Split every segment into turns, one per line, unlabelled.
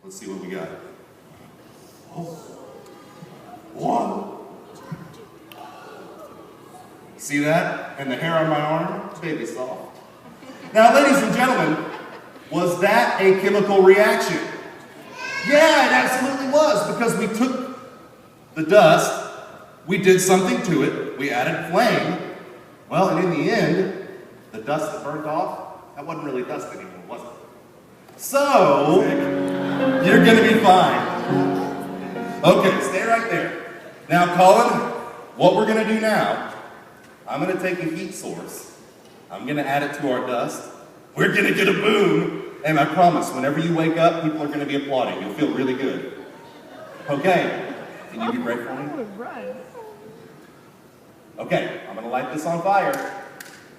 Let's see what we got. Oh. One. See that? And the hair on my arm? It's baby soft. Now, ladies and gentlemen, was that a chemical reaction? Yeah, it absolutely was, because we took the dust, we did something to it, we added flame. Well, and in the end, the dust that burnt off, that wasn't really dust anymore, was it? So, you're gonna be fine. Okay, stay right there. Now, Colin, what we're gonna do now, I'm gonna take a heat source, I'm gonna add it to our dust, we're gonna get a boom, and I promise, whenever you wake up, people are gonna be applauding. You'll feel really good. Okay, can you be brave for me? Okay, I'm gonna light this on fire.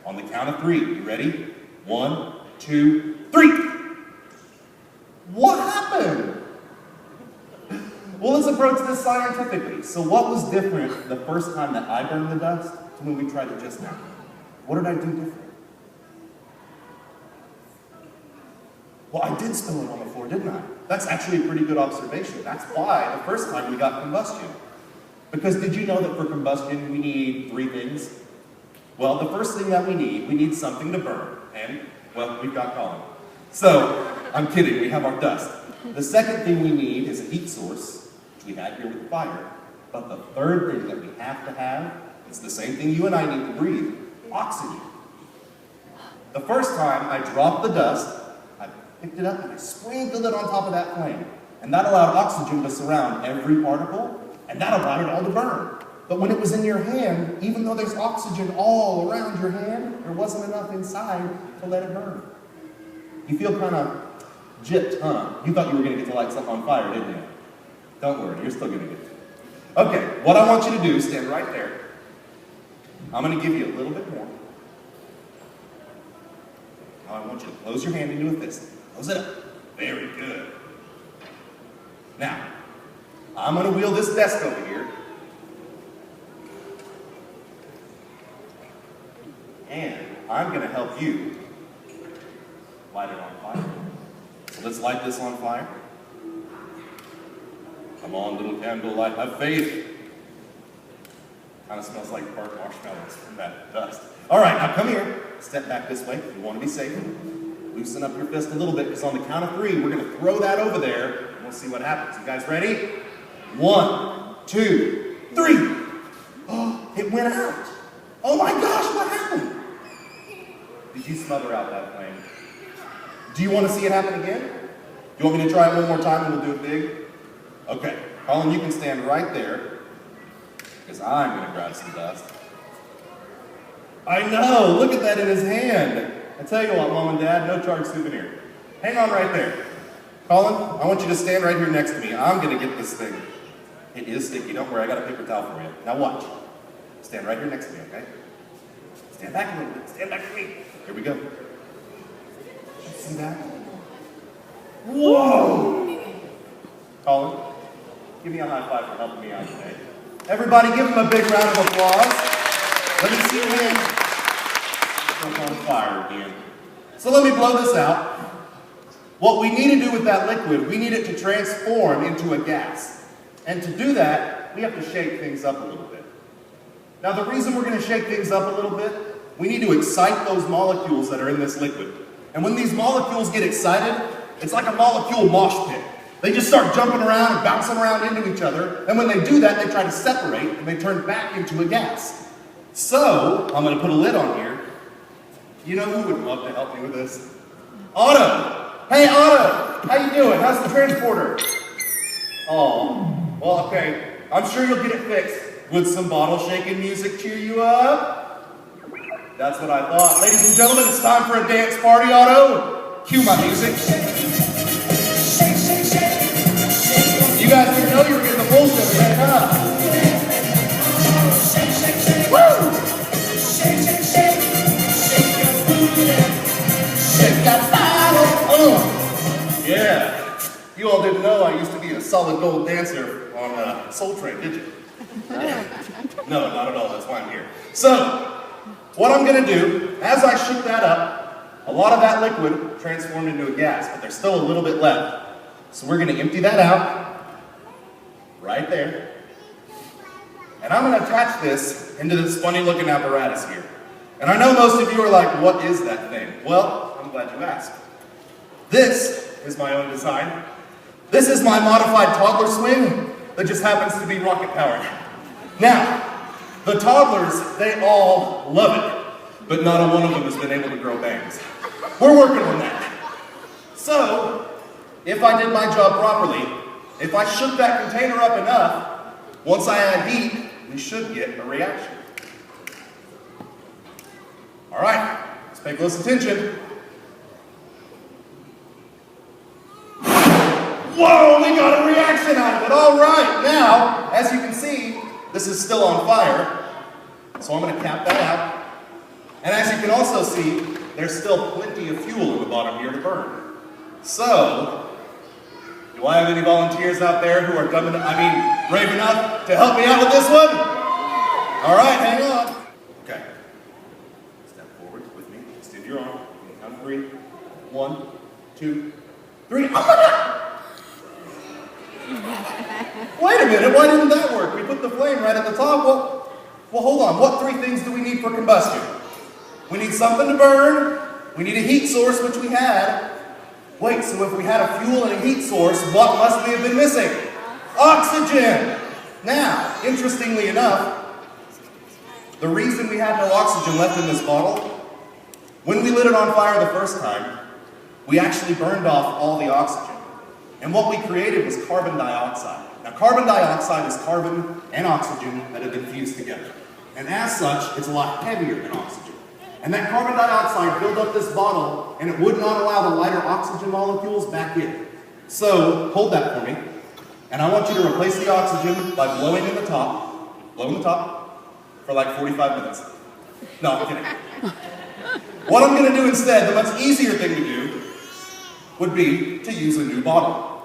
On the count of 3, you ready? 1, 2, 3. What happened? Well, let's approach this scientifically. So what was different the first time that I burned the dust to when we tried it just now? What did I do different? Well, I did spill it on the floor, didn't I? That's actually a pretty good observation. That's why the first time we got combustion. Because did you know that for combustion we need 3 things? Well, the first thing that we need something to burn. And, well, we've got Colin. So, I'm kidding, we have our dust. The second thing we need is a heat source, which we had here with the fire. But the third thing that we have to have is the same thing you and I need to breathe, oxygen. The first time I dropped the dust, I picked it up and I sprinkled it on top of that flame. And that allowed oxygen to surround every particle, and that allowed it all to burn. But when it was in your hand, even though there's oxygen all around your hand, there wasn't enough inside to let it burn. You feel kind of gypped, huh? You thought you were going to get to light something on fire, didn't you? Don't worry, you're still going to get it. Okay, what I want you to do is stand right there. I'm going to give you a little bit more. Now I want you to close your hand into a fist. Close it up. Very good. Now, I'm going to wheel this desk over here. And I'm going to help you light it on fire. So let's light this on fire. Come on, little candlelight, have faith. Kind of smells like burnt marshmallows from that dust. All right, now come here. Step back this way if you want to be safe. Loosen up your fist a little bit, because on the count of 3, we're going to throw that over there, and we'll see what happens. You guys ready? 1, 2, 3. Oh, it went out. Oh my gosh, what happened? Did you smother out that flame? Do you want to see it happen again? Do you want me to try it one more time and we'll do it big? Okay, Colin, you can stand right there, because I'm going to grab some dust. I know, look at that in his hand. I tell you what, Mom and Dad, no charge souvenir. Hang on right there. Colin, I want you to stand right here next to me. I'm going to get this thing. It is sticky, don't worry, I got a paper towel for you. Now watch. Stand right here next to me, okay? Stand back a little bit, stand back to me. Here we go. See that? Whoa! Colin, give me a high five for helping me out today. Everybody give him a big round of applause. Let me see him jump on fire again. So let me blow this out. What we need to do with that liquid, we need it to transform into a gas. And to do that, we have to shake things up a little bit. Now the reason we're going to shake things up a little bit, we need to excite those molecules that are in this liquid. And when these molecules get excited, it's like a molecule mosh pit. They just start jumping around and bouncing around into each other, and when they do that, they try to separate, and they turn back into a gas. So, I'm going to put a lid on here. You know who would love to help me with this? Otto! Hey, Otto! How you doing? How's the transporter? Oh, well, okay. I'm sure you'll get it fixed. Would some bottle shaking music cheer you up? That's what I thought. Ladies and gentlemen, it's time for a dance party, Otto. Cue my music. You guys didn't know you were getting the bullshit today, huh? Woo! Shake that bottle. Yeah. You all didn't know I used to be a solid gold dancer on Soul Train, did you? No, not at all. That's why I'm here. So, what I'm going to do, as I shoot that up, a lot of that liquid transformed into a gas, but there's still a little bit left. So we're going to empty that out right there. And I'm going to attach this into this funny looking apparatus here. And I know most of you are like, what is that thing? Well, I'm glad you asked. This is my own design. This is my modified toddler swing that just happens to be rocket powered. Now, the toddlers, they all love it, but not a one of them has been able to grow bangs. We're working on that. So, if I did my job properly, if I shook that container up enough, once I add heat, we should get a reaction. All right, let's pay close attention. Whoa, we got a reaction out of it. All right, now, as you can see, this is still on fire, so I'm going to cap that out. And as you can also see, there's still plenty of fuel in the bottom here to burn. So, do I have any volunteers out there who are brave enough to help me out with this one? All right, hang on. Okay. Step forward with me. Extend your arm. Count 3. 1, 2, 3. Wait a minute, why didn't that work? We put the flame right at the top. Well, hold on. What 3 things do we need for combustion? We need something to burn. We need a heat source, which we had. Wait, so if we had a fuel and a heat source, what must we have been missing? Oxygen! Now, interestingly enough, the reason we had no oxygen left in this bottle, when we lit it on fire the first time, we actually burned off all the oxygen. And what we created was carbon dioxide. Now, carbon dioxide is carbon and oxygen that have been fused together. And as such, it's a lot heavier than oxygen. And that carbon dioxide filled up this bottle, and it would not allow the lighter oxygen molecules back in. So, hold that for me. And I want you to replace the oxygen by blowing in the top. Blow in the top for like 45 minutes. No, I'm kidding. What I'm going to do instead, the much easier thing to do, would be to use a new bottle.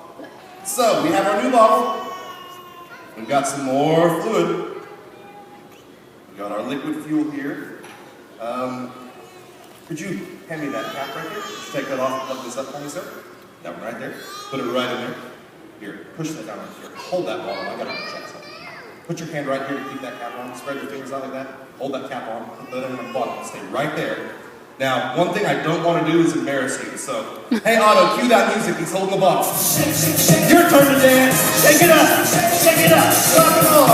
So, we have our new bottle. We've got some more fluid. We've got our liquid fuel here. Could you hand me that cap right here? Could you take that off and plug this up for me, sir? That one right there. Put it right in there. Here, push that down right here. Hold that bottle. I gotta check something. Put your hand right here to keep that cap on. Spread your fingers out like that. Hold that cap on. Put that in the bottle. Stay right there. Now, one thing I don't want to do is embarrass you. So, hey Otto, cue that music. He's holding the bottle. Your turn to dance. Shake it up. Shake it up. Rock and roll.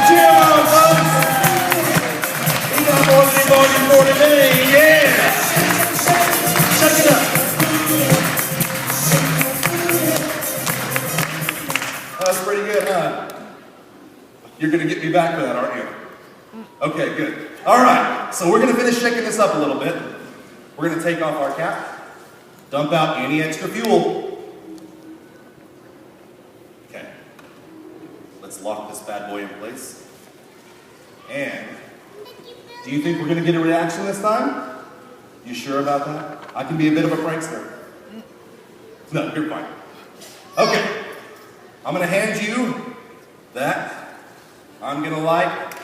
Cheer on, folks. More than me, yeah! Check it out. That's pretty good, huh? You're gonna get me back for that, aren't you? Okay, good. All right, so we're gonna finish shaking this up a little bit. We're gonna take off our cap, dump out any extra fuel. Okay, let's lock this bad boy in place. And do you think we're going to get a reaction this time? You sure about that? I can be a bit of a prankster. No, you're fine. Okay. I'm going to hand you that. I'm going to light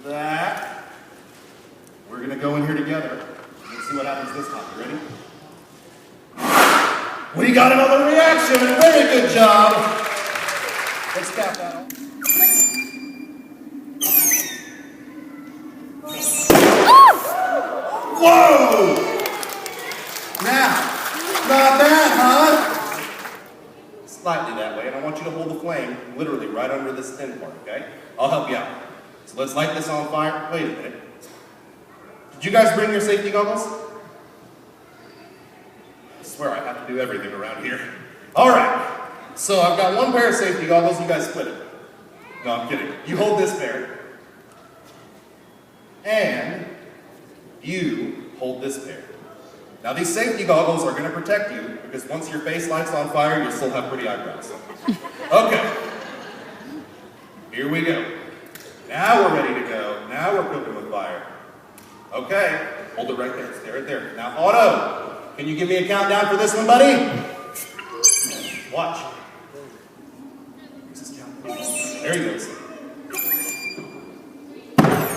that. We're going to go in here together. Let's see what happens this time. You ready? We got another reaction. Very good job. Let's cap that on. Whoa! Now, not bad, huh? Slightly that way, and I want you to hold the flame literally right under this thin part, okay? I'll help you out. So let's light this on fire. Wait a minute. Did you guys bring your safety goggles? I swear I have to do everything around here. All right. So I've got one pair of safety goggles. You guys split it. No, I'm kidding. You hold this pair. And you hold this pair. Now these safety goggles are going to protect you because once your face lights on fire, you'll still have pretty eyebrows. Okay. Here we go. Now we're ready to go. Now we're cooking with fire. Okay. Hold it right there. Stay right there. Now Otto, can you give me a countdown for this one, buddy? Watch. There he goes.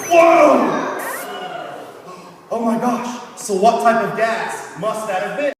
Whoa! Oh my gosh. So what type of gas must that have been?